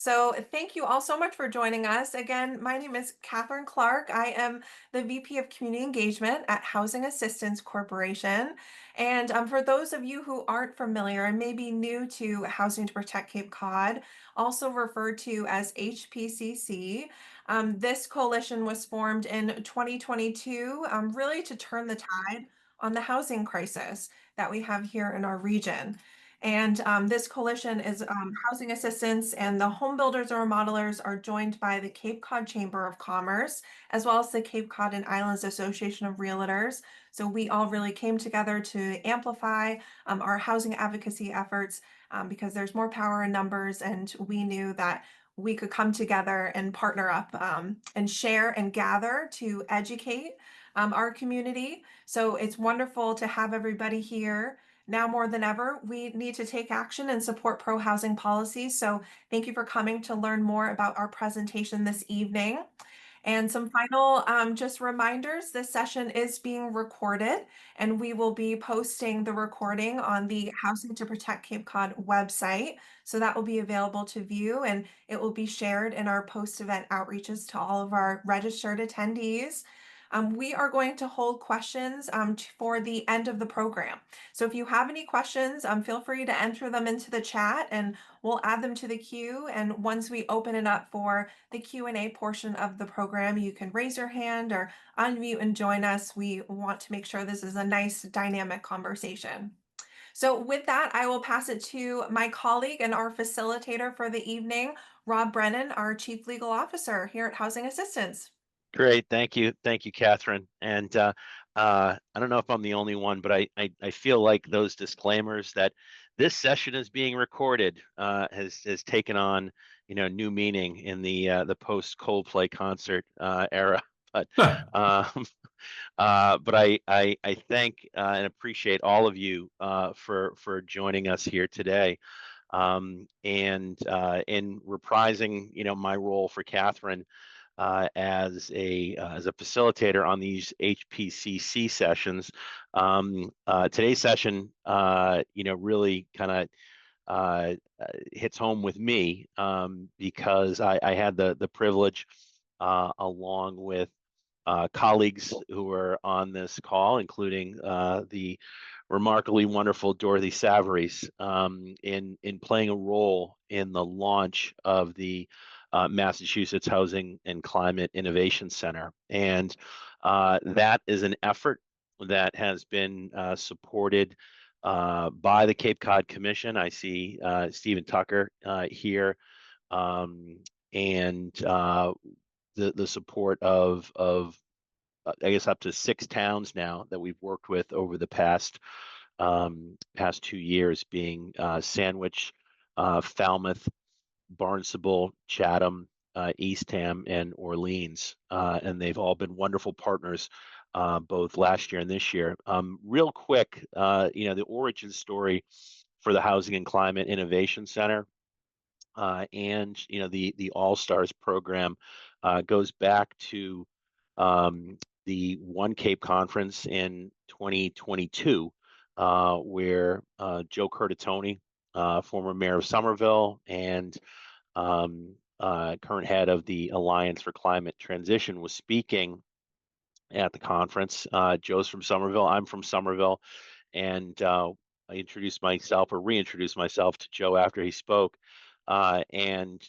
So thank you all so much for joining us. Again, my name is Catherine Clark. I am the VP of Community Engagement at Housing Assistance Corporation. And for those of you who aren't familiar and may be new to Housing to Protect Cape Cod, also referred to as HPCC, this coalition was formed in 2022, really to turn the tide on the housing crisis that we have here in our region. And this coalition is housing assistance, and the home builders or remodelers are joined by the Cape Cod Chamber of Commerce, as well as the Cape Cod and Islands Association of Realtors. So we all really came together to amplify our housing advocacy efforts because there's more power in numbers, and we knew that we could come together and partner up and share and gather to educate our community. So it's wonderful to have everybody here. Now more than ever, we need to take action and support pro-housing policies. So thank you for coming to learn more about our presentation this evening. And some final just reminders, this session is being recorded, and we will be posting the recording on the Housing to Protect Cape Cod website. So that will be available to view, and it will be shared in our post-event outreaches to all of our registered attendees. We are going to hold questions for the end of the program. So if you have any questions, feel free to enter them into the chat and we'll add them to the queue. And once we open it up for the Q&A portion of the program, you can raise your hand or unmute and join us. We want to make sure this is a nice dynamic conversation. So with that, I will pass it to my colleague and our facilitator for the evening, Rob Brennan, our Chief Legal Officer here at Housing Assistance. Great, thank you, Catherine. And I don't know if I'm the only one, but I feel like those disclaimers that this session is being recorded has taken on new meaning in the post Coldplay concert era. But I thank and appreciate all of you for joining us here today. And in reprising my role for Catherine as a facilitator on these HPCC sessions. Today's session, really kind of hits home with me because I had the privilege, along with colleagues who are on this call, including the remarkably wonderful Dorothy Savarese, in playing a role in the launch of the Massachusetts Housing and Climate Innovation Center. And that is an effort that has been supported by the Cape Cod Commission. I see Stephen Tucker here, and the support of I guess up to 6 towns now that we've worked with over the past 2 years, being Sandwich, Falmouth, Barnstable, Chatham, Eastham, and Orleans. And they've all been wonderful partners both last year and this year. Real quick, the origin story for the Housing and Climate Innovation Center and the All Stars program goes back to the One Cape Conference in 2022, where Joe Curtatone, former mayor of Somerville and current head of the Alliance for Climate Transition, was speaking at the conference. Joe's from Somerville, I'm from Somerville, and I introduced myself, or reintroduced myself, to Joe after he spoke, and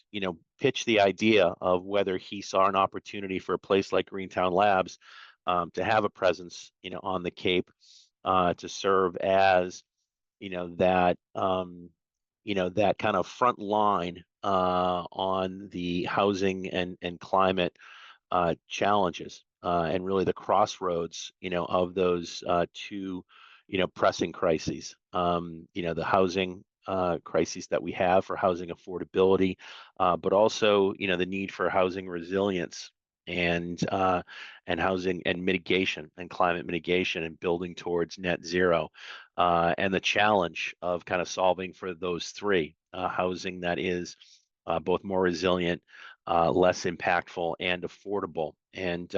pitched the idea of whether he saw an opportunity for a place like Greentown Labs to have a presence on the Cape, to serve as that that kind of front line on the housing and climate challenges, and really the crossroads of those two pressing crises. The housing crises that we have for housing affordability, but also the need for housing resilience and housing and mitigation and climate mitigation and building towards net zero, and the challenge of kind of solving for those three: housing that is both more resilient, less impactful, and affordable. And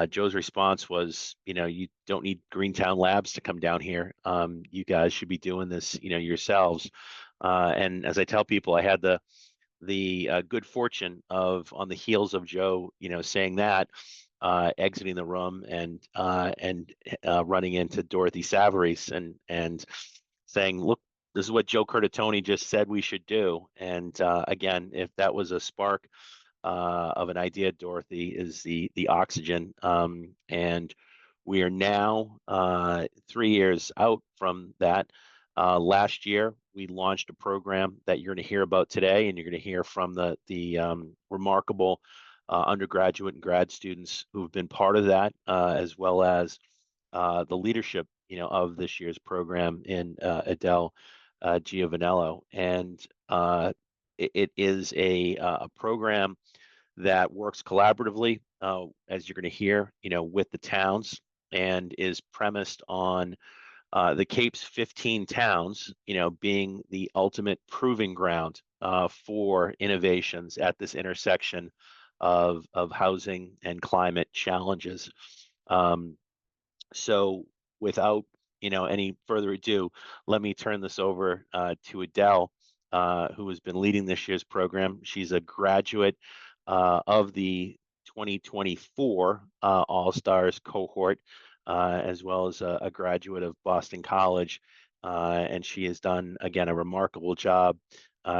Joe's response was, you don't need Greentown Labs to come down here. You guys should be doing this, yourselves. And as I tell people, I had the the good fortune of, on the heels of Joe, saying that, exiting the room and running into Dorothy Savarese and saying, "Look, this is what Joe Curtatone just said we should do." And again, if that was a spark of an idea, Dorothy is the oxygen. And we are now 3 years out from that. Last year, we launched a program that you're going to hear about today, and you're going to hear from the remarkable undergraduate and grad students who've been part of that, as well as the leadership, of this year's program in Adèle Giovanniello. And it is a program that works collaboratively, as you're going to hear, with the towns, and is premised on the Cape's 15 towns, being the ultimate proving ground for innovations at this intersection of housing and climate challenges. So without any further ado, let me turn this over to Adèle, who has been leading this year's program. She's a graduate of the 2024 All-Stars cohort, as well as a graduate of Boston College. And she has done, again, a remarkable job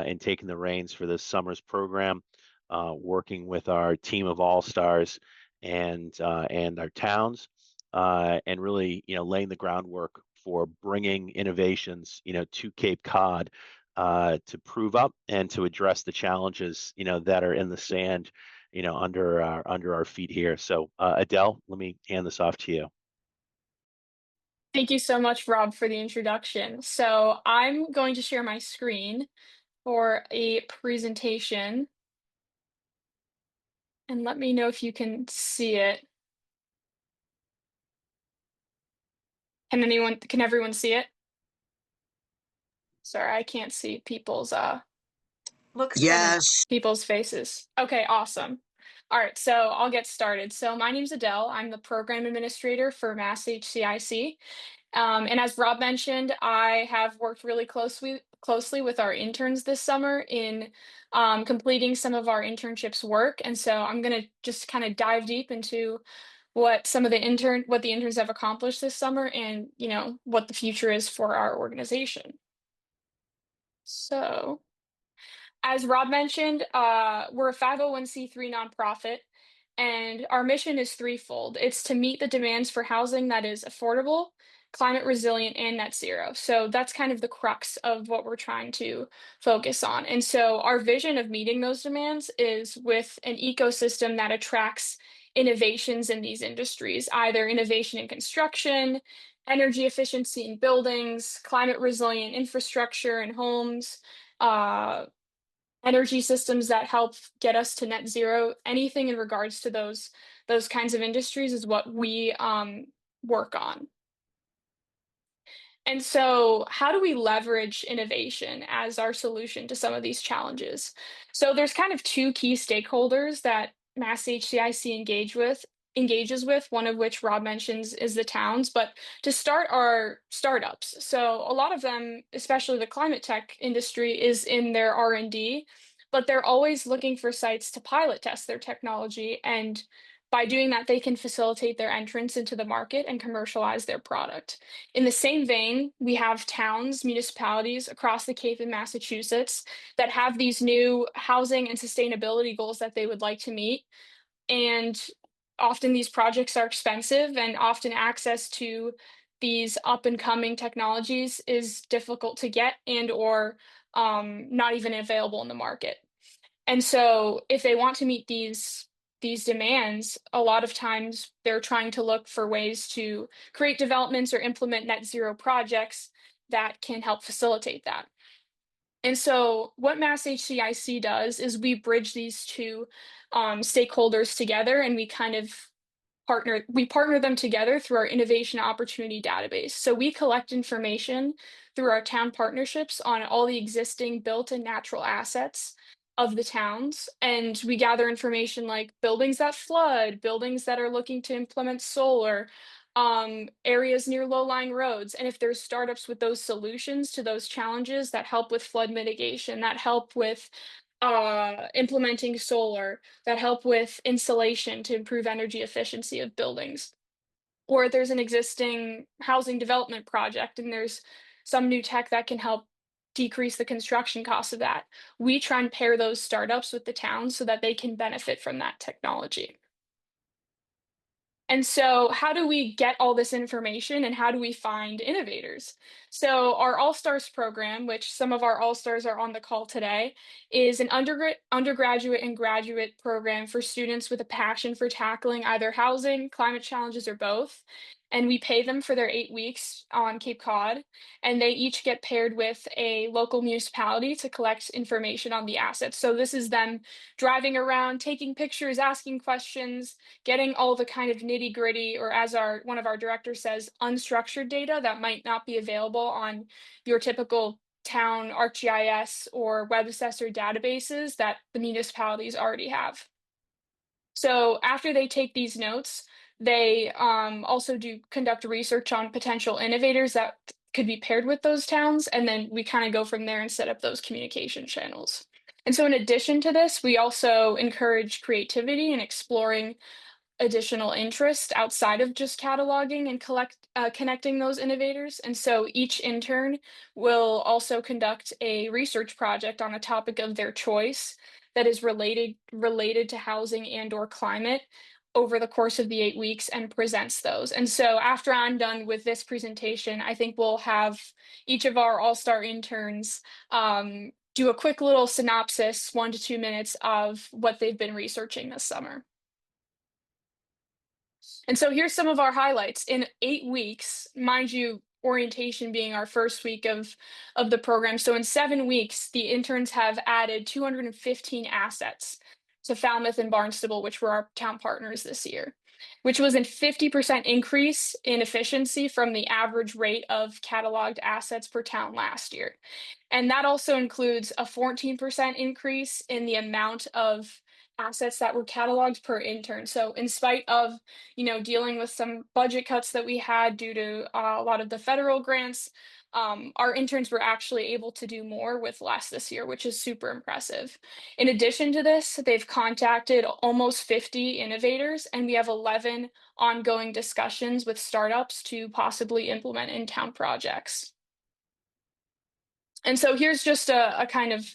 in taking the reins for this summer's program, working with our team of All-Stars and our towns, and really, laying the groundwork for bringing innovations, to Cape Cod, to prove up and to address the challenges, that are in the sand, under our feet here. So, Adèle, let me hand this off to you. Thank you so much, Rob, for the introduction. So I'm going to share my screen for a presentation, and let me know if you can see it. Can everyone see it? Sorry, I can't see Looks good. Yes. people's faces. Okay, awesome. All right, so I'll get started. So my name's Adèle. I'm the program administrator for MassHCIC. And as Rob mentioned, I have worked really closely with our interns this summer in completing some of our internships work. And so I'm going to just kind of dive deep into what the interns have accomplished this summer, and what the future is for our organization. So, as Rob mentioned, we're a 501(c)(3) nonprofit, and our mission is threefold. It's to meet the demands for housing that is affordable, climate resilient, and net zero. So that's kind of the crux of what we're trying to focus on. And so our vision of meeting those demands is with an ecosystem that attracts innovations in these industries, either innovation in construction, energy efficiency in buildings, climate resilient infrastructure in homes, uh, energy systems that help get us to net zero. Anything in regards to those kinds of industries is what we work on. And so, how do we leverage innovation as our solution to some of these challenges? So there's kind of two key stakeholders that MassHCIC engages with, one of which Rob mentions is the towns. But to start, are startups. So a lot of them, especially the climate tech industry, is in their R&D, but they're always looking for sites to pilot test their technology. And by doing that, they can facilitate their entrance into the market and commercialize their product. In the same vein, we have towns, municipalities across the Cape in Massachusetts that have these new housing and sustainability goals that they would like to meet. And often these projects are expensive, and often access to these up and coming technologies is difficult to get, and or not even available in the market. And so if they want to meet these demands, a lot of times they're trying to look for ways to create developments or implement net zero projects that can help facilitate that. And so what MassHCIC does is we bridge these two stakeholders together, and we partner them together through our innovation opportunity database. So we collect information through our town partnerships on all the existing built and natural assets of the towns. And we gather information like buildings that flood, buildings that are looking to implement solar, areas near low-lying roads. And if there's startups with those solutions to those challenges that help with flood mitigation, that help with implementing solar, that help with insulation to improve energy efficiency of buildings. Or there's an existing housing development project and there's some new tech that can help decrease the construction costs of that. We try and pair those startups with the town so that they can benefit from that technology. And so, how do we get all this information and how do we find innovators? So, our All Stars program, which some of our All Stars are on the call today, is an undergraduate and graduate program for students with a passion for tackling either housing, climate challenges, or both. And we pay them for their 8 weeks on Cape Cod. And they each get paired with a local municipality to collect information on the assets. So, this is them driving around, taking pictures, asking questions, getting all the kind of nitty gritty, or as one of our directors says, unstructured data that might not be available on your typical town ArcGIS or web assessor databases that the municipalities already have. So after they take these notes, they also do conduct research on potential innovators that could be paired with those towns, and then we kind of go from there and set up those communication channels. And so in addition to this, we also encourage creativity and exploring additional interest outside of just cataloging and connecting those innovators. And so each intern will also conduct a research project on a topic of their choice that is related to housing and or climate over the course of the 8 weeks and presents those. And so after I'm done with this presentation, I think we'll have each of our all-star interns do a quick little synopsis, 1 to 2 minutes, of what they've been researching this summer. And so here's some of our highlights. In 8 weeks, mind you, orientation being our first week of the program. So in 7 weeks, the interns have added 215 assets to Falmouth and Barnstable, which were our town partners this year, which was a 50% increase in efficiency from the average rate of cataloged assets per town last year. And that also includes a 14% increase in the amount of assets that were cataloged per intern. So in spite of, dealing with some budget cuts that we had due to a lot of the federal grants, our interns were actually able to do more with less this year, which is super impressive. In addition to this, they've contacted almost 50 innovators, and we have 11 ongoing discussions with startups to possibly implement in town projects. And so here's just a kind of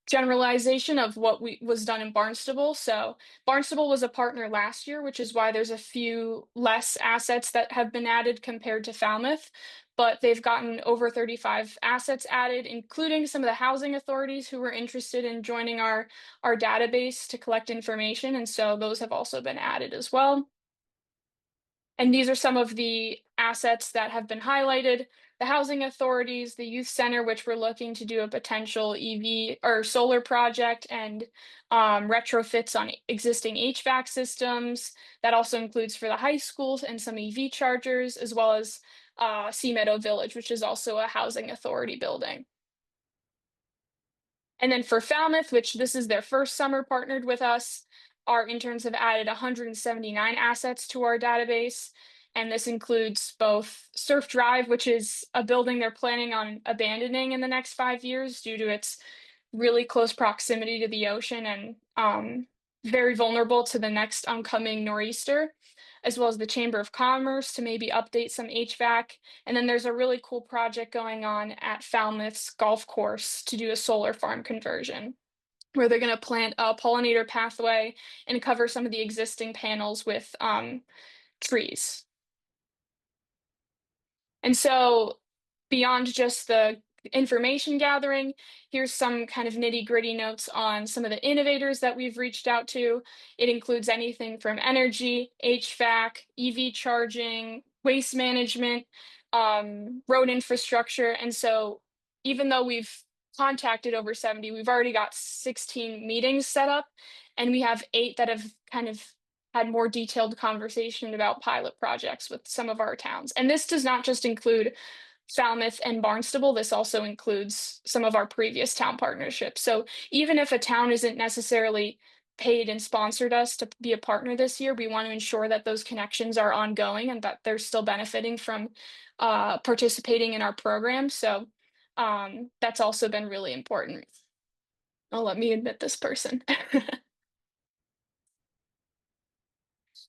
generalization of what was done in Barnstable. So Barnstable was a partner last year, which is why there's a few less assets that have been added compared to Falmouth, but they've gotten over 35 assets added, including some of the housing authorities who were interested in joining our database to collect information. And so those have also been added as well. And these are some of the assets that have been highlighted: the housing authorities, the youth center, which we're looking to do a potential EV or solar project and retrofits on existing HVAC systems. That also includes for the high schools and some EV chargers, as well as Sea Meadow Village, which is also a housing authority building. And then for Falmouth, which this is their first summer partnered with us, our interns have added 179 assets to our database. And this includes both Surf Drive, which is a building they're planning on abandoning in the next 5 years due to its really close proximity to the ocean and very vulnerable to the next oncoming nor'easter, as well as the Chamber of Commerce to maybe update some HVAC. And then there's a really cool project going on at Falmouth's golf course to do a solar farm conversion, where they're going to plant a pollinator pathway and cover some of the existing panels with trees. And so beyond just the information gathering, here's some kind of nitty-gritty notes on some of the innovators that we've reached out to. It includes anything from energy, HVAC, EV charging, waste management, road infrastructure. And so even though we've contacted over 70, we've already got 16 meetings set up, and we have 8 that have kind of had more detailed conversation about pilot projects with some of our towns. And this does not just include Falmouth and Barnstable, this also includes some of our previous town partnerships. So even if a town isn't necessarily paid and sponsored us to be a partner this year, we want to ensure that those connections are ongoing and that they're still benefiting from participating in our program. So that's also been really important. Oh, let me admit this person.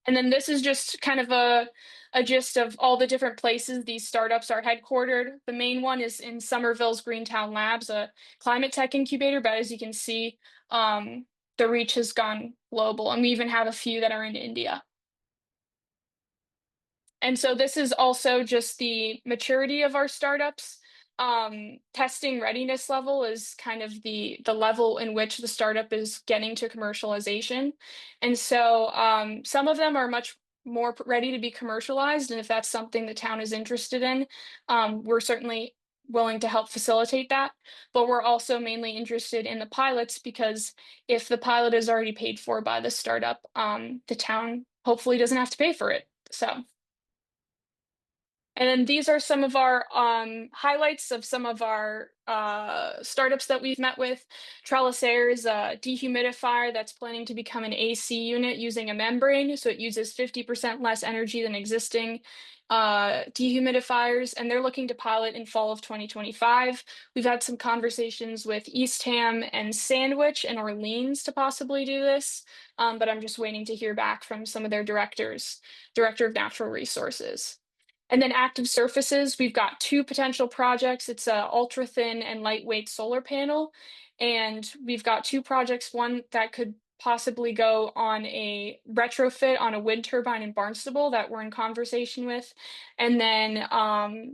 And then this is just kind of a gist of all the different places these startups are headquartered. The main one is in Somerville's Greentown Labs, a climate tech incubator, but as you can see, the reach has gone global, and we even have a few that are in India. And so this is also just the maturity of our startups. Testing readiness level is kind of the level in which the startup is getting to commercialization. And so some of them are much more ready to be commercialized. And if that's something the town is interested in, we're certainly willing to help facilitate that. But we're also mainly interested in the pilots because if the pilot is already paid for by the startup, the town hopefully doesn't have to pay for it. So. And then these are some of our highlights of some of our startups that we've met with. Trellisair is a dehumidifier that's planning to become an AC unit using a membrane, so it uses 50% less energy than existing dehumidifiers, and they're looking to pilot in fall of 2025. We've had some conversations with Eastham and Sandwich and Orleans to possibly do this, but I'm just waiting to hear back from some of their directors, Director of Natural Resources. And then active surfaces, we've got two potential projects. It's a ultra thin and lightweight solar panel. And we've got two projects, one that could possibly go on a retrofit on a wind turbine in Barnstable that we're in conversation with. And then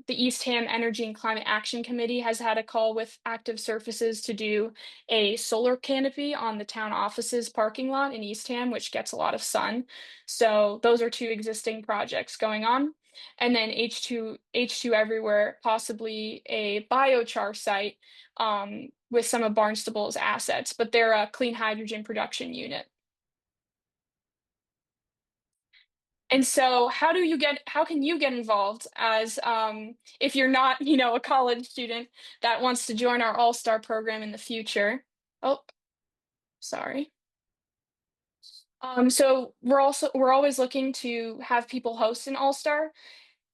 the Eastham Energy and Climate Action Committee has had a call with active surfaces to do a solar canopy on the town offices parking lot in Eastham, which gets a lot of sun. So those are two existing projects going on. And then H2 Everywhere, possibly a biochar site with some of Barnstable's assets, but they're a clean hydrogen production unit. And so how can you get involved as if you're not, a college student that wants to join our All-Star program in the future? Oh, sorry. So we're always looking to have people host an All-Star.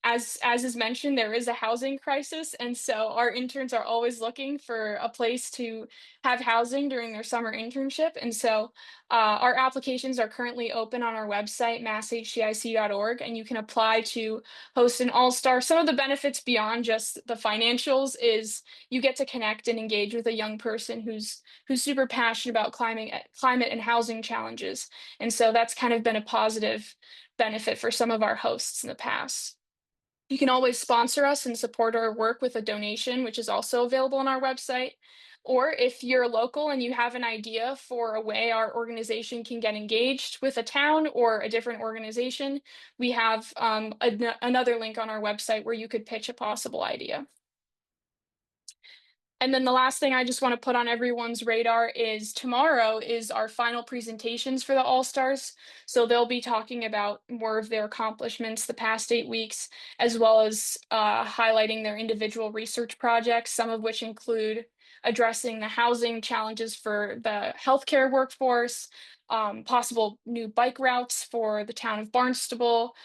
As is mentioned, there is a housing crisis, and so our interns are always looking for a place to have housing during their summer internship. And so our applications are currently open on our website, masshcic.org, and you can apply to host an all-star. Some of the benefits beyond just the financials is you get to connect and engage with a young person who's super passionate about climate and housing challenges. And so that's kind of been a positive benefit for some of our hosts in the past. You can always sponsor us and support our work with a donation, which is also available on our website. Or if you're local and you have an idea for a way our organization can get engaged with a town or a different organization, we have another link on our website where you could pitch a possible idea. And then the last thing I just want to put on everyone's radar is tomorrow is our final presentations for the All-Stars. So they'll be talking about more of their accomplishments the past 8 weeks, as well as highlighting their individual research projects, some of which include addressing the housing challenges for the healthcare workforce, possible new bike routes for the town of Barnstable,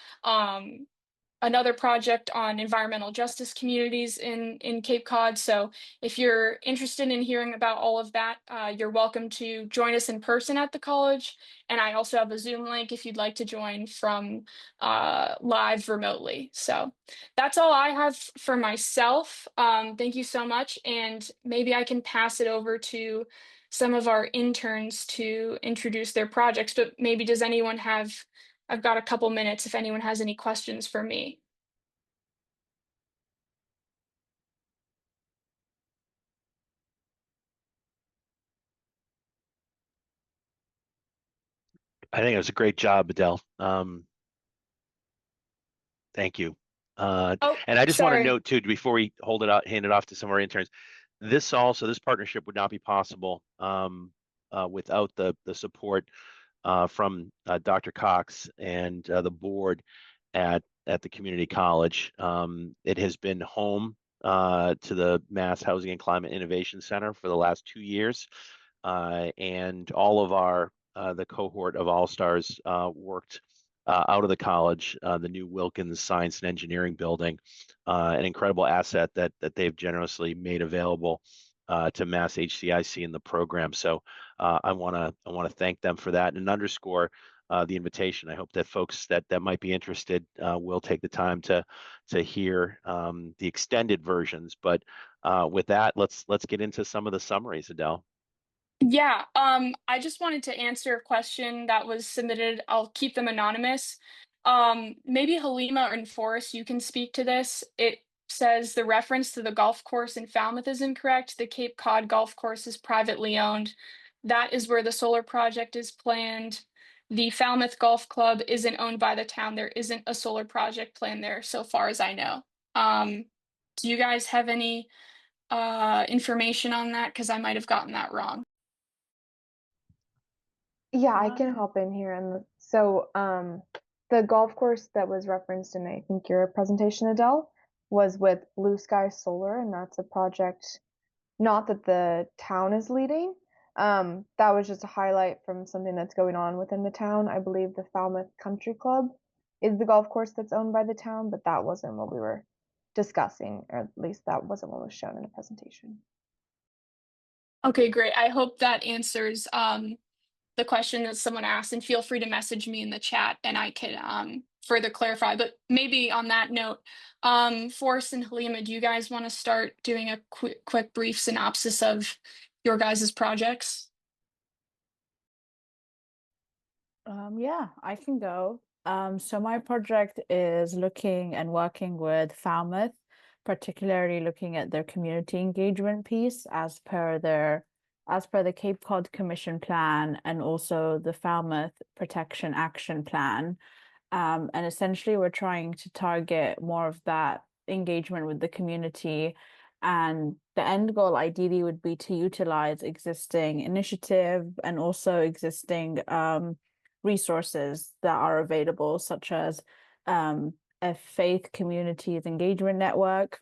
another project on environmental justice communities in Cape Cod. So if you're interested in hearing about all of that, you're welcome to join us in person at the college. And I also have a Zoom link if you'd like to join from live remotely. So that's all I have for myself. Thank you so much. And maybe I can pass it over to some of our interns to introduce their projects, but maybe does anyone have I've got a couple minutes if anyone has any questions for me. I think it was a great job, Adèle. Thank you. Oh, And I just want to sorry. note too, before we hand it off to some of our interns, this partnership would not be possible without the support from Dr. Cox and the board at the community college. It has been home to the Mass Housing and Climate Innovation Center for the last 2 years, and all of the cohort of All-Stars worked out of the college, the new Wilkins Science and Engineering building, an incredible asset that they've generously made available to MassHCIC in the program. So I want to thank them for that and underscore the invitation. I hope that folks that might be interested will take the time to hear the extended versions. But with that, let's get into some of the summaries, Adèle. Yeah, I just wanted to answer a question that was submitted. I'll keep them anonymous. Maybe Halema and Forrest, you can speak to this. It says the reference to the golf course in Falmouth is incorrect. The Cape Cod golf course is privately owned. That is where the solar project is planned. The Falmouth Golf Club isn't owned by the town. There isn't a solar project planned there, so far as I know. Do you guys have any information on that? Because I might have gotten that wrong. Yeah, I can hop in here. And so the golf course that was referenced in, I think, your presentation, Adèle, was with Blue Sky Solar, and that's a project not that the town is leading. That was just a highlight from something that's going on within the town. I believe the Falmouth Country Club is the golf course that's owned by the town, but that wasn't what we were discussing, or at least that wasn't what was shown in the presentation. Okay, great. I hope that answers the question that someone asked, and feel free to message me in the chat and I can further clarify. But maybe on that note, Forrest and Halema, do you guys want to start doing a quick brief synopsis of your guys' projects? Yeah, I can go. So my project is looking and working with Falmouth, particularly looking at their community engagement piece as per the Cape Cod Commission plan and also the Falmouth Protection Action Plan. And essentially we're trying to target more of that engagement with the community. And the end goal ideally would be to utilize existing initiative and also existing resources that are available, such as a faith communities engagement network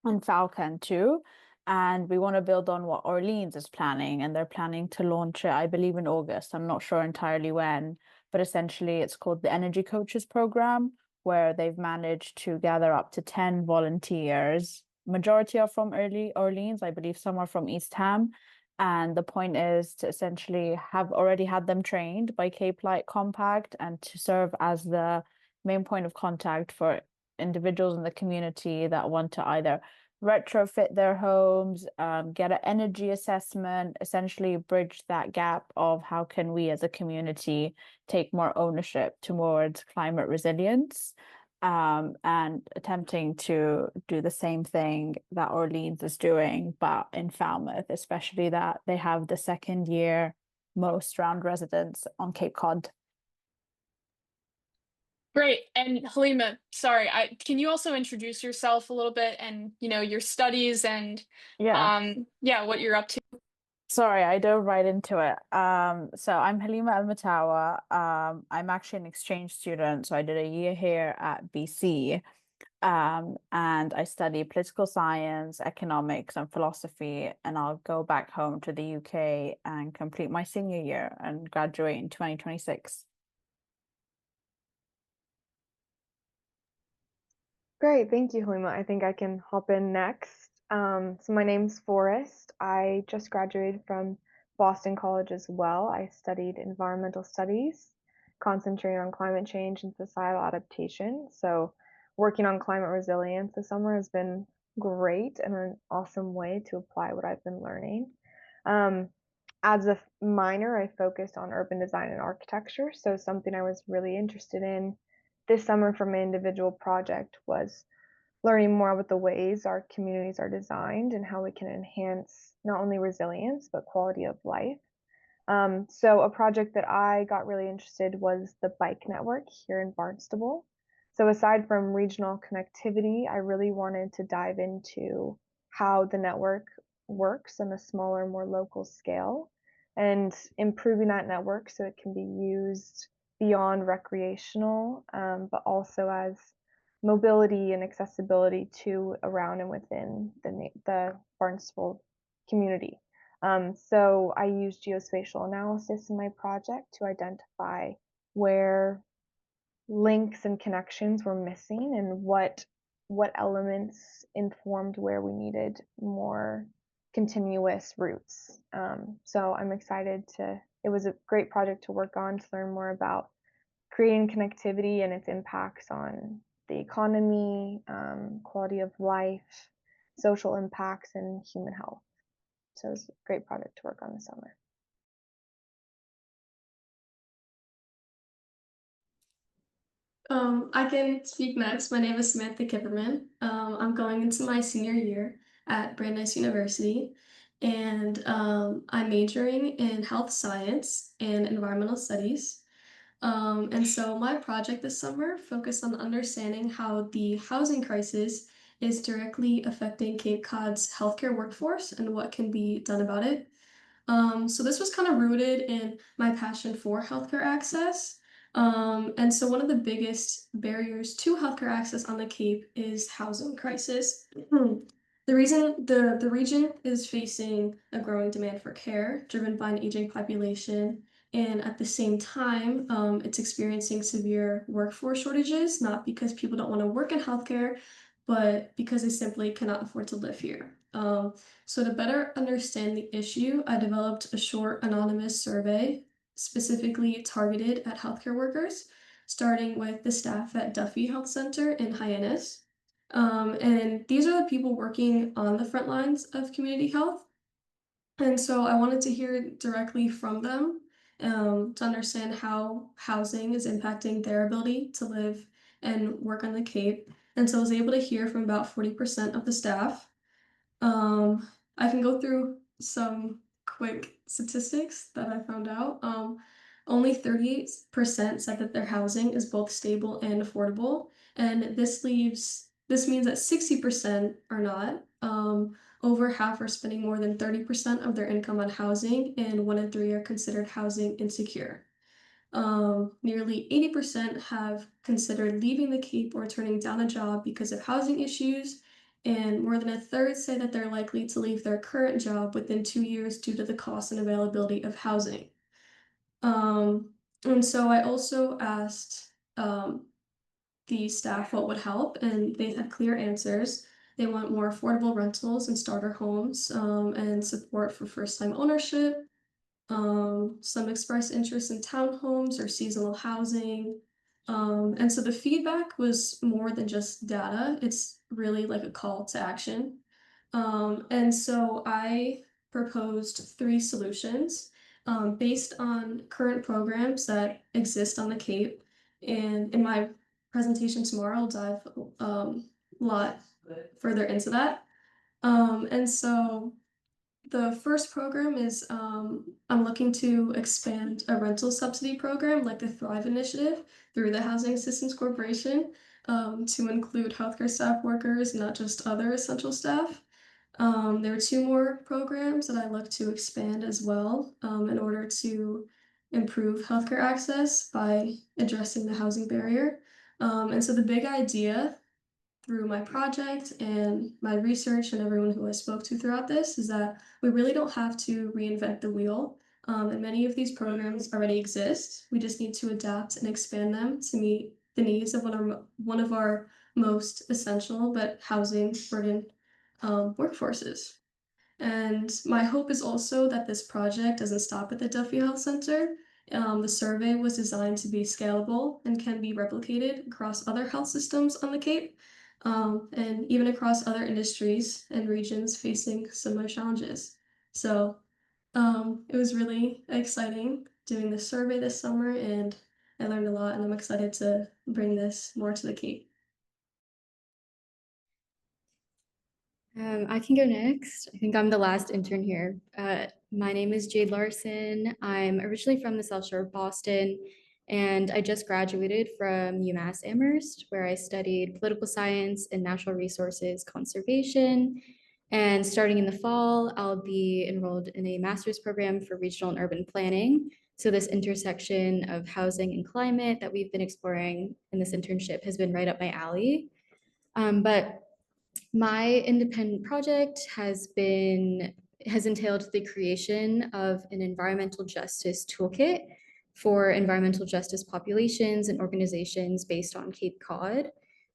and Falcon too. And we want to build on what Orleans is planning, and they're planning to launch it, I believe, in August. I'm not sure entirely when, but essentially it's called the Energy Coaches Program, where they've managed to gather up to 10 volunteers. Majority are from Orleans, I believe some are from East Ham. And the point is to essentially have already had them trained by Cape Light Compact and to serve as the main point of contact for individuals in the community that want to either retrofit their homes, get an energy assessment, essentially bridge that gap of how can we as a community take more ownership towards climate resilience, and attempting to do the same thing that Orleans is doing, but in Falmouth, especially that they have the second year most round residents on Cape Cod. Great. And Halema, sorry, can you also introduce yourself a little bit and your studies and what you're up to? Sorry, I dove right into it. So I'm Halema El-Mattawa. I'm actually an exchange student, so I did a year here at BC. And I study political science, economics, and philosophy, and I'll go back home to the UK and complete my senior year and graduate in 2026. Great, thank you, Halema. I think I can hop in next. So my name's Forrest. I just graduated from Boston College as well. I studied environmental studies, concentrating on climate change and societal adaptation. So working on climate resilience this summer has been great and an awesome way to apply what I've been learning. As a minor, I focused on urban design and architecture. So something I was really interested in this summer for my individual project was learning more about the ways our communities are designed and how we can enhance not only resilience, but quality of life. So a project that I got really interested was the bike network here in Barnstable. So aside from regional connectivity, I really wanted to dive into how the network works on a smaller, more local scale and improving that network so it can be used beyond recreational, but also as mobility and accessibility to, around, and within the Barnstable community. So I used geospatial analysis in my project to identify where links and connections were missing and what elements informed where we needed more continuous routes. So I'm excited it was a great project to work on, to learn more about creating connectivity and its impacts on the economy, quality of life, social impacts, and human health. So it was a great project to work on this summer. I can speak next. My name is Samantha Kipperman. I'm going into my senior year at Brandeis University, and I'm majoring in health science and environmental studies. And so my project this summer focused on understanding how the housing crisis is directly affecting Cape Cod's healthcare workforce and what can be done about it. So this was kind of rooted in my passion for healthcare access. And so one of the biggest barriers to healthcare access on the Cape is housing crisis. The reason the region is facing a growing demand for care driven by an aging population, and at the same time, it's experiencing severe workforce shortages, not because people don't want to work in healthcare, but because they simply cannot afford to live here. So to better understand the issue, I developed a short anonymous survey specifically targeted at healthcare workers, starting with the staff at Duffy Health Center in Hyannis. And these are the people working on the front lines of community health. And so I wanted to hear directly from them to understand how housing is impacting their ability to live and work on the Cape. And so I was able to hear from about 40% of the staff. I can go through some quick statistics that I found out. Only 38% said that their housing is both stable and affordable, and this means that 60% are not. Over half are spending more than 30% of their income on housing, and 1 in 3 are considered housing insecure. Nearly 80% have considered leaving the Cape or turning down a job because of housing issues, and more than a third say that they're likely to leave their current job within 2 years due to the cost and availability of housing. And so I also asked the staff what would help, and they had clear answers. They want more affordable rentals and starter homes, and support for first-time ownership. Some expressed interest in townhomes or seasonal housing. And so the feedback was more than just data, it's really like a call to action. And so I proposed 3 solutions based on current programs that exist on the Cape. And in my presentation tomorrow, I'll dive a lot further into that. And so the first program is I'm looking to expand a rental subsidy program like the Thrive Initiative through the Housing Assistance Corporation to include healthcare staff workers, not just other essential staff. There are 2 more programs that I look to expand as well in order to improve healthcare access by addressing the housing barrier. And so the big idea through my project and my research and everyone who I spoke to throughout this is that we really don't have to reinvent the wheel. And many of these programs already exist. We just need to adapt and expand them to meet the needs of one of our most essential but housing burdened workforces. And my hope is also that this project doesn't stop at the Duffy Health Center. The survey was designed to be scalable and can be replicated across other health systems on the Cape, and even across other industries and regions facing similar challenges. So it was really exciting doing this survey this summer, and I learned a lot, and I'm excited to bring this more to the Cape. I can go next. I think I'm the last intern here. My name is Jade Larsen. I'm originally from the South Shore of Boston, and I just graduated from UMass Amherst, where I studied political science and natural resources conservation. And starting in the fall, I'll be enrolled in a master's program for regional and urban planning. So this intersection of housing and climate that we've been exploring in this internship has been right up my alley. But my independent project has entailed the creation of an environmental justice toolkit for environmental justice populations and organizations based on Cape Cod.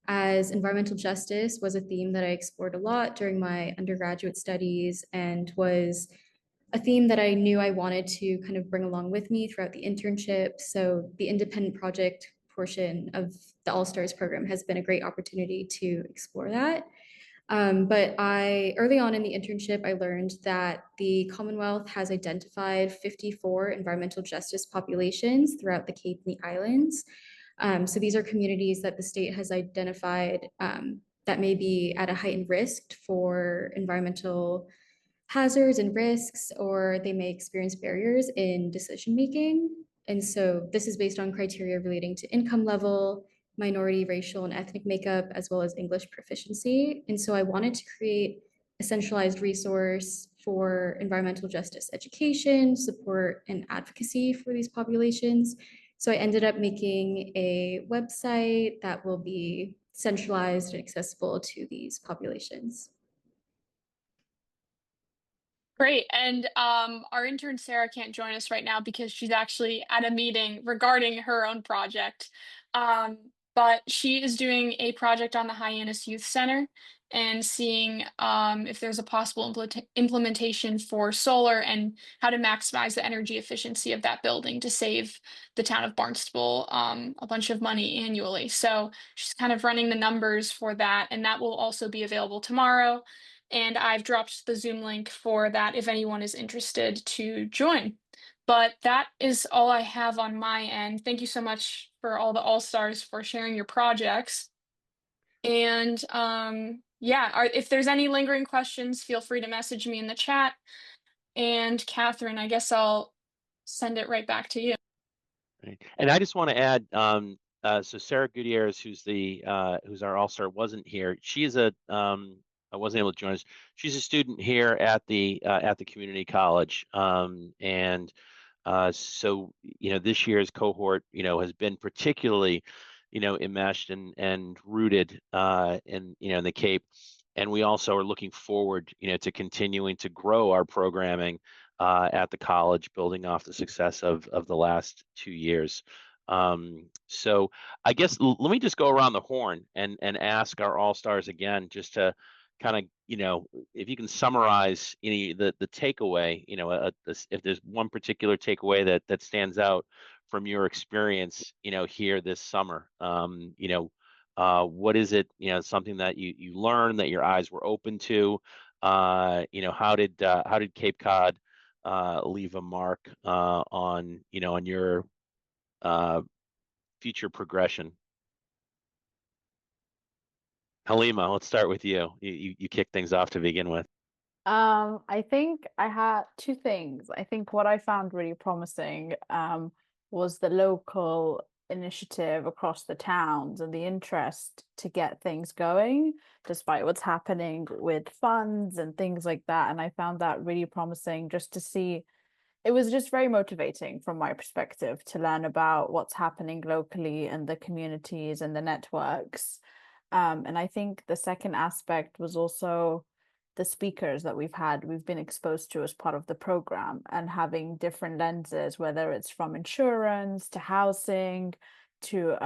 as environmental justice was a theme that I explored a lot during my undergraduate studies and was a theme that I knew I wanted to kind of bring along with me throughout the internship. So the independent project portion of the All-Stars program has been a great opportunity to explore that. But early on in the internship, I learned that the Commonwealth has identified 54 environmental justice populations throughout the Cape and the Islands. So these are communities that the state has identified that may be at a heightened risk for environmental hazards and risks, or they may experience barriers in decision making. And so this is based on criteria relating to income level, minority, racial, and ethnic makeup, as well as English proficiency. And so I wanted to create a centralized resource for environmental justice education, support, and advocacy for these populations. So I ended up making a website that will be centralized and accessible to these populations. Great. And our intern Sara can't join us right now because she's actually at a meeting regarding her own project. But she is doing a project on the Hyannis Youth Center and seeing if there's a possible implementation for solar and how to maximize the energy efficiency of that building to save the town of Barnstable a bunch of money annually. So she's kind of running the numbers for that, and that will also be available tomorrow. And I've dropped the Zoom link for that if anyone is interested to join. But that is all I have on my end. Thank you so much for all the All-Stars for sharing your projects. And yeah, if there's any lingering questions, feel free to message me in the chat. And Catherine, I guess I'll send it right back to you. Right. And I just want to add, so Sara Guiterrez, who's our All-Star, wasn't here. She is I wasn't able to join us. She's a student here at the community college, and so this year's cohort has been particularly enmeshed and rooted in the Cape, and we also are looking forward to continuing to grow our programming at the college, building off the success of the last 2 years. So I guess let me just go around the horn and ask our All-Stars again, just to kind of if you can summarize the takeaway, if there's one particular takeaway that stands out from your experience here this summer, what is it, something that you learned, that your eyes were open to? How did Cape Cod leave a mark on your future progression? Halema, let's start with you. You kick things off to begin with. I think I had two things. I think what I found really promising was the local initiative across the towns and the interest to get things going, despite what's happening with funds and things like that. And I found that really promising, just to see. It was just very motivating from my perspective to learn about what's happening locally and the communities and the networks. And I think the second aspect was also the speakers that we've been exposed to as part of the program, and having different lenses, whether it's from insurance to housing to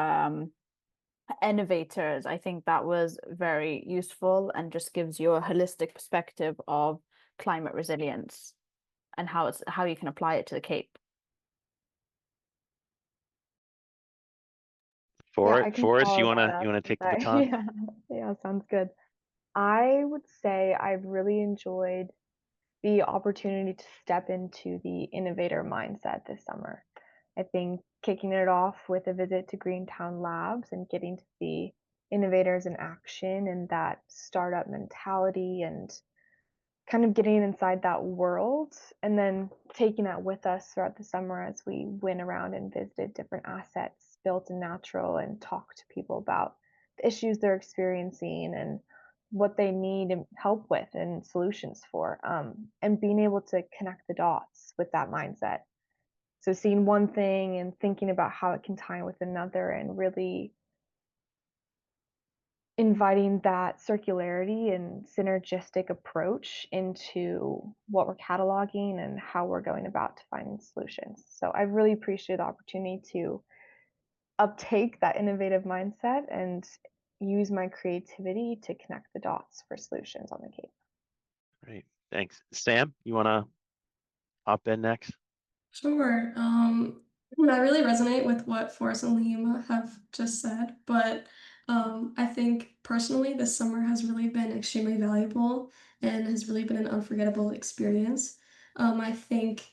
innovators. I think that was very useful and just gives you a holistic perspective of climate resilience and how you can apply it to the Cape. Forrest, you follow wanna that up take the with that. baton? Yeah, sounds good. I would say I've really enjoyed the opportunity to step into the innovator mindset this summer. I think kicking it off with a visit to Greentown Labs and getting to see innovators in action and that startup mentality, and kind of getting inside that world, and then taking that with us throughout the summer as we went around and visited different assets built in natural and talked to people about the issues they're experiencing and what they need help with and solutions for, and being able to connect the dots with that mindset. So seeing one thing and thinking about how it can tie in with another, and really inviting that circularity and synergistic approach into what we're cataloging and how we're going about to find solutions. So I really appreciate the opportunity to uptake that innovative mindset and use my creativity to connect the dots for solutions on the Cape. Great, thanks. Sam, you want to hop in next? Sure. I really resonate with what Forrest and Halema have just said, but I think personally this summer has really been extremely valuable and has really been an unforgettable experience. I think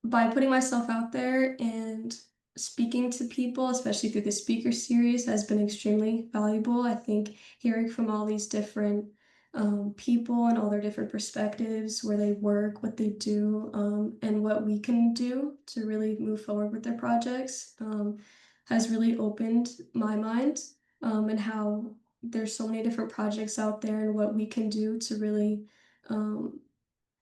by putting myself out there and speaking to people, especially through the speaker series, has been extremely valuable. I think hearing from all these different people and all their different perspectives, where they work, what they do, and what we can do to really move forward with their projects has really opened my mind, and how there's so many different projects out there and what we can do to really um,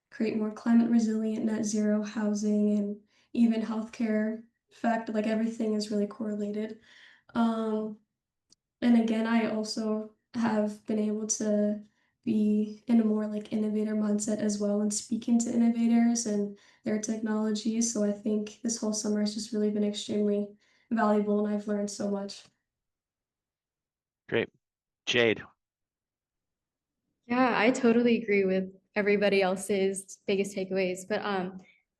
create more climate resilient net zero housing and even healthcare. Fact, like everything is really correlated. Um, and again, I also have been able to be in a more like innovator mindset as well and speaking to innovators and their technologies. So I think this whole summer has just really been extremely valuable and I've learned so much. Great. Jade. Yeah, I totally agree with everybody else's biggest takeaways, but I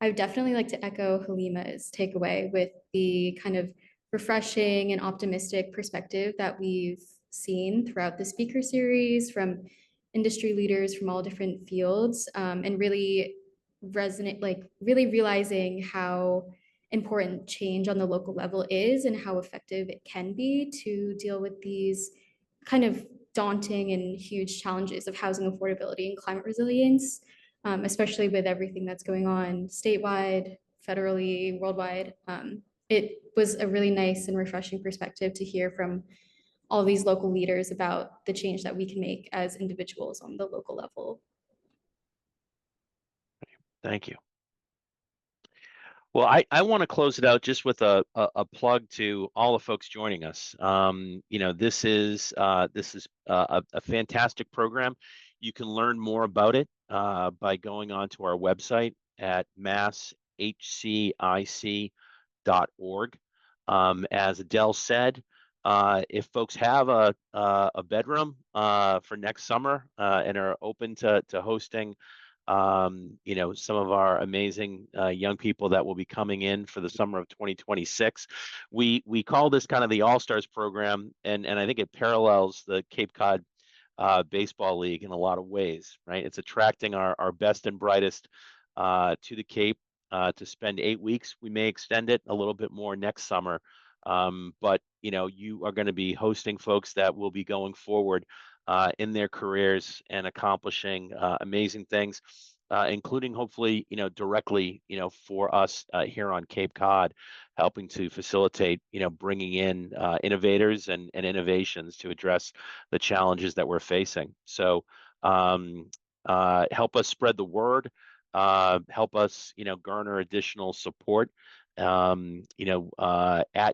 would definitely like to echo Halima's takeaway with the kind of refreshing and optimistic perspective that we've seen throughout the speaker series from industry leaders from all different fields, and really resonate, like really realizing how important change on the local level is and how effective it can be to deal with these kind of daunting and huge challenges of housing affordability and climate resilience, especially with everything that's going on statewide, federally, worldwide. It was a really nice and refreshing perspective to hear from all these local leaders about the change that we can make as individuals on the local level. Thank you. Well, I want to close it out just with a plug to all the folks joining us. This is a fantastic program. You can learn more about it by going onto our website at masshcic.org. As Adèle said, if folks have a bedroom for next summer and are open to hosting some of our amazing young people that will be coming in for the summer of 2026. We call this kind of the All-Stars program, and I think it parallels the Cape Cod Baseball League in a lot of ways, right? It's attracting our best and brightest to the Cape to spend 8 weeks. We may extend it a little bit more next summer. But you are going to be hosting folks that will be going forward in their careers and accomplishing amazing things, including hopefully, directly, for us here on Cape Cod, helping to facilitate, bringing in innovators and innovations to address the challenges that we're facing. So help us spread the word, help us, garner additional support. At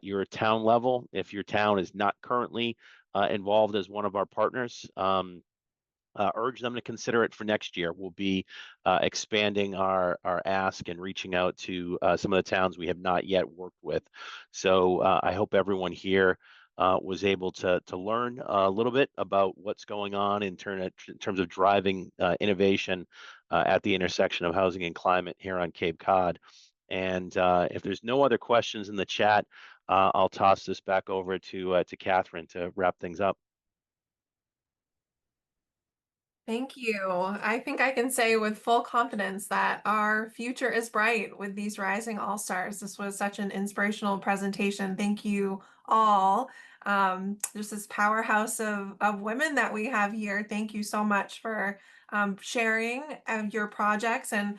your town level, if your town is not currently involved as one of our partners, urge them to consider it for next year. We'll be expanding our ask and reaching out to some of the towns we have not yet worked with. So I hope everyone here was able to learn a little bit about what's going on in terms of driving innovation at the intersection of housing and climate here on Cape Cod. And if there's no other questions in the chat, I'll toss this back over to Catherine to wrap things up. Thank you. I think I can say with full confidence that our future is bright with these rising all-stars. This was such an inspirational presentation. Thank you all. There's this powerhouse of women that we have here. Thank you so much for sharing your projects, and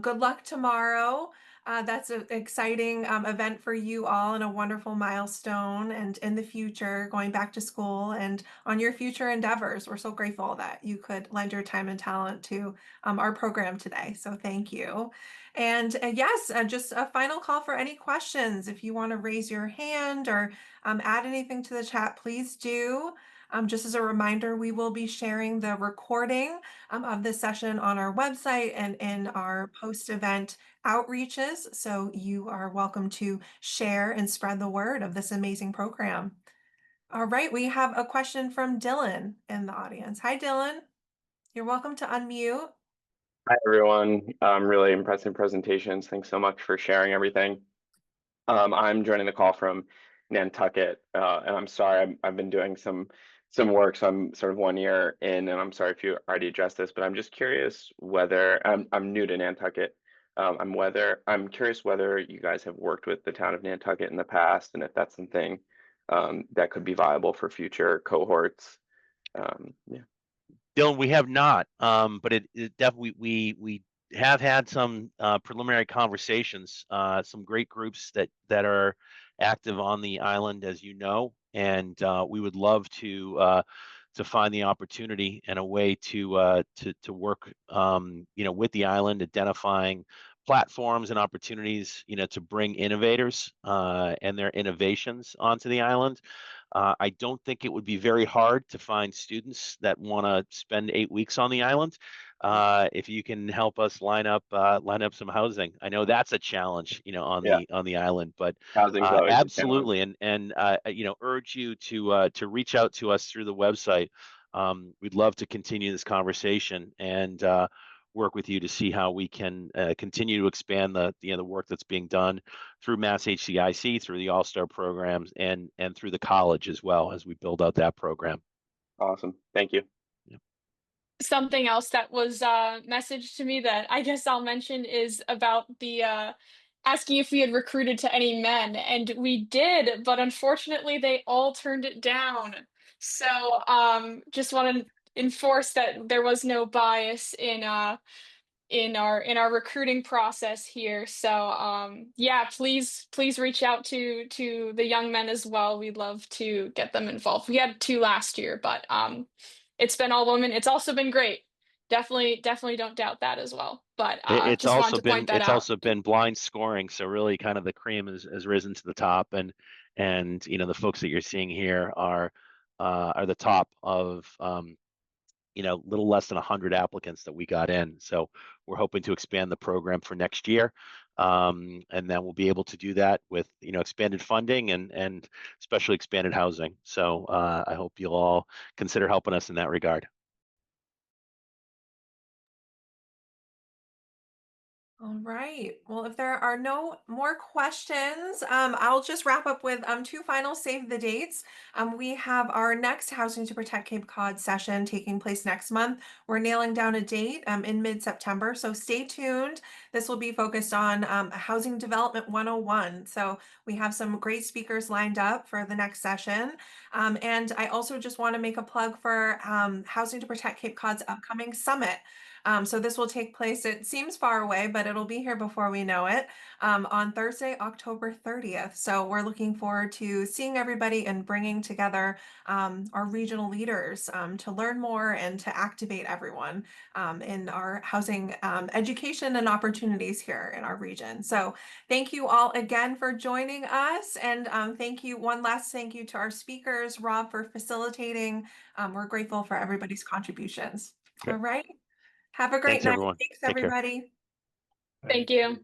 good luck tomorrow. That's an exciting event for you all and a wonderful milestone, and in the future, going back to school and on your future endeavors. We're so grateful that you could lend your time and talent to our program today. So thank you. And yes, just a final call for any questions. If you want to raise your hand or add anything to the chat, please do. Just as a reminder, we will be sharing the recording of this session on our website and in our post-event outreaches. So you are welcome to share and spread the word of this amazing program. All right, we have a question from Dylan in the audience. Hi, Dylan. You're welcome to unmute. Hi, everyone. Really impressive presentations. Thanks so much for sharing everything. I'm joining the call from Nantucket, and I'm sorry, I've been doing some work, so I'm sort of 1 year in, and I'm sorry if you already addressed this, but I'm just curious whether I'm new to Nantucket. I'm curious whether you guys have worked with the town of Nantucket in the past, and if that's something that could be viable for future cohorts. Yeah. Dylan, we have not, but it definitely we have had some preliminary conversations, some great groups that are active on the island, as you know, and we would love to find the opportunity and a way to work, with the island, identifying platforms and opportunities, to bring innovators and their innovations onto the island. I don't think it would be very hard to find students that want to spend 8 weeks on the island. If you can help us line up some housing, I know that's a challenge, on Yeah. the island, but Housing's always a challenge. absolutely, and urge you to reach out to us through the website. We'd love to continue this conversation and work with you to see how we can continue to expand the work that's being done through MassHCIC, through the All-Star programs, and through the college as well as we build out that program. Awesome. Thank you. Something else that was messaged to me that I guess I'll mention is about the asking if we had recruited to any men, and we did, but unfortunately they all turned it down. So just want to enforce that there was no bias in our recruiting process here. So yeah, please reach out to the young men as well. We'd love to get them involved. We had 2 last year, but it's been all women. It's also been great. Definitely don't doubt that as well. But It's just wanted also to point that out. also been blind scoring, so really kind of the cream has risen to the top, and the folks that you're seeing here are the top of little less than 100 applicants that we got in. So we're hoping to expand the program for next year. And then we'll be able to do that with, expanded funding and especially expanded housing. So I hope you'll all consider helping us in that regard. All right. Well, if there are no more questions, I'll just wrap up with 2 final save the dates. We have our next Housing to Protect Cape Cod session taking place next month. We're nailing down a date in mid-September, so stay tuned. This will be focused on Housing Development 101. So we have some great speakers lined up for the next session. And I also just want to make a plug for Housing to Protect Cape Cod's upcoming summit. So this will take place, it seems far away, but it'll be here before we know it, on Thursday, October 30th. So we're looking forward to seeing everybody and bringing together our regional leaders to learn more and to activate everyone in our housing education and opportunities here in our region. So thank you all again for joining us. And one last thank you to our speakers, Rob, for facilitating. We're grateful for everybody's contributions. Great. All right. Have a great Thanks, night. everyone. Thanks, Take care. everybody. Thank you.